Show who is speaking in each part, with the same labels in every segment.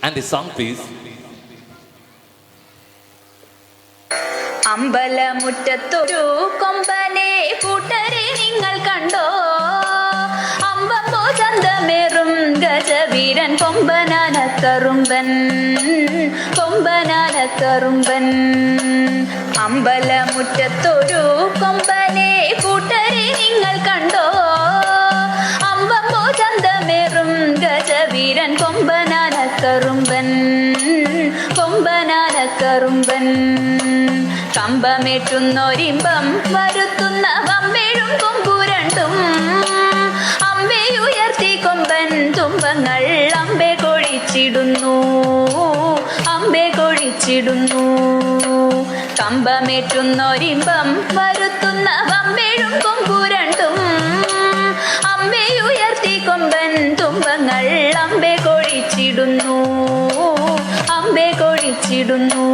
Speaker 1: And the song please.
Speaker 2: അമ്പലമുറ്റത്തൊരു കൊമ്പനെ കൂട്ടരെ നിങ്ങൾ കണ്ടോ? അമ്പമ്പോ ചന്തമേറും ഗജവീരൻ കൊമ്പനാനക്കറുമ്പൻ, കൊമ്പനാനക്കറുമ്പൻ. അമ്പലമുറ്റത്തൊരു കൊമ്പനെ കൂട്ടരെ നിങ്ങൾ കണ്ടോ? അമ്പമ്പോ ചന്തമേറും ഗജവീരൻ കൊമ്പനാനക്കറുമ്പൻ, കൊമ്പനാനക്കറുമ്പൻ. കമ്പമേറ്റുന്നൊരിമ്പം വരുത്തുന്ന വമ്പേഴും കൊമ്പുരണ്ടും അമ്പയുയർത്തി കൊമ്പൻ തുമ്പങ്ങൾ അമ്പെ കൊഴിച്ചിടുന്നു, അമ്പെ കൊഴിച്ചിടുന്നു. കമ്പമേറ്റുന്നൊരിമ്പം വരുത്തുന്ന വമ്പേഴും കൊമ്പുരണ്ടും അമ്പയുയർത്തി കൊമ്പൻ തുമ്പങ്ങൾ അമ്പെ കൊഴിച്ചിടുന്നു, അമ്പെ കൊഴിച്ചിടുന്നു.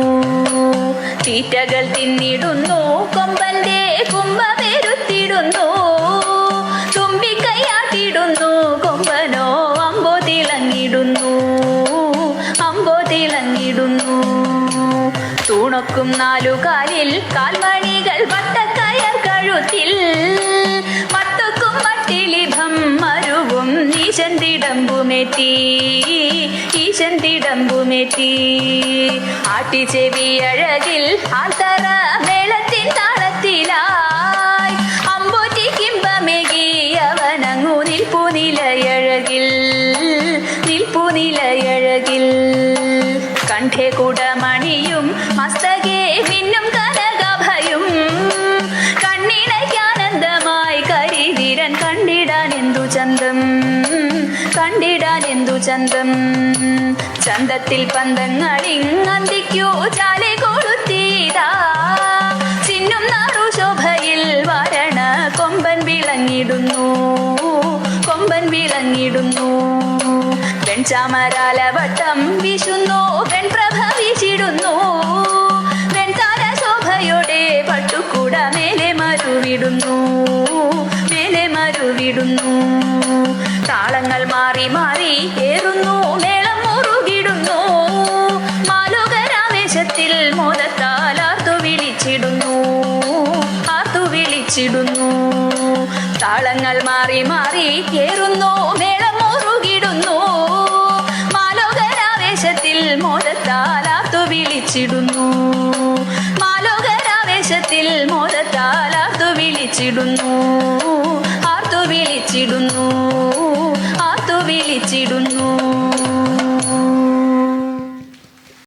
Speaker 2: തീറ്റകൾ തിന്നിടുന്നു കൊമ്പന്റെ കുംഭമേരുത്തിടുന്നു, തുമ്പിക്കൈയാട്ടിടുന്നു കൊമ്പനോ അമ്പോ തിളങ്ങിടുന്നു, അമ്പോ തിളങ്ങിടുന്നു. തൂണൊക്കും നാലുകാലിൽ കാൽമണികൾ വട്ടക്കയർ കഴുത്തിൽ മട്ടക്കും മട്ടിലിഭം മരുവും ഈശൻ തിടമ്പുമേറ്റി, ഈശൻ തിടമ്പുമേറ്റി. ആട്ടിച്ചെവിയഴകിൽ ആൽത്തറ മേളത്തിൻ താളത്തിലായി അമ്പോറ്റി കിമ്പമേകി അവനങ്ങു നിൽപ്പു നിലയഴകിൽ, നിൽപ്പു നിലയഴകിൽ. കണ്ഠേ കുടമണിയും മസ്തകേ മിന്നും കനകഭയും കണ്ണിണയ്ക്കാനന്ദമായി കരിവീരൻ കണ്ടിടാൻ എന്തു ചന്തം, കണ്ടിടാൻ എന്തു ചന്തം. ചന്തത്തിൽ പന്തങ്ങളിങ്ങന്തിക്കു ചാലെ കൊളുത്തീതാ ചിന്നും നാറു ശോഭയിൽ വരണ കൊമ്പൻ വിളങ്ങിടുന്നു, കൊമ്പൻ വിളങ്ങിടുന്നു. വെൺചാമരാലവട്ടം വീശുന്നു വെൺപ്രഭ വീശിടുന്നു, വെൺതാര ശോഭയോടെ പട്ടുകൂട മേലെ മരുവിടുന്നു, മേലെ മരുവിടുന്നു. താളങ്ങൾ മാറി മാറി ഏറുന്നു മേളം മുറുകിടുന്നു, മാലോകരാവേശത്തിൽ മോദത്താൽ ആർത്തു വിളിച്ചിടുന്നു, ആർത്തു വിളിച്ചിടുന്നു. താളങ്ങൾ മാറി മാറി ഏറുന്നു മേളം മുറുകിടുന്നു, മാലോകരാവേശത്തിൽ മോദത്താൽ ആർത്തു വിളിച്ചിടുന്നു, മാലോകരാവേശത്തിൽ മോദത്താൽ ആർത്തു വിളിച്ചിടുന്നു, ആർത്തു വിളിച്ചിടുന്നു, ആർത്തു വിളിച്ചിടുന്നു.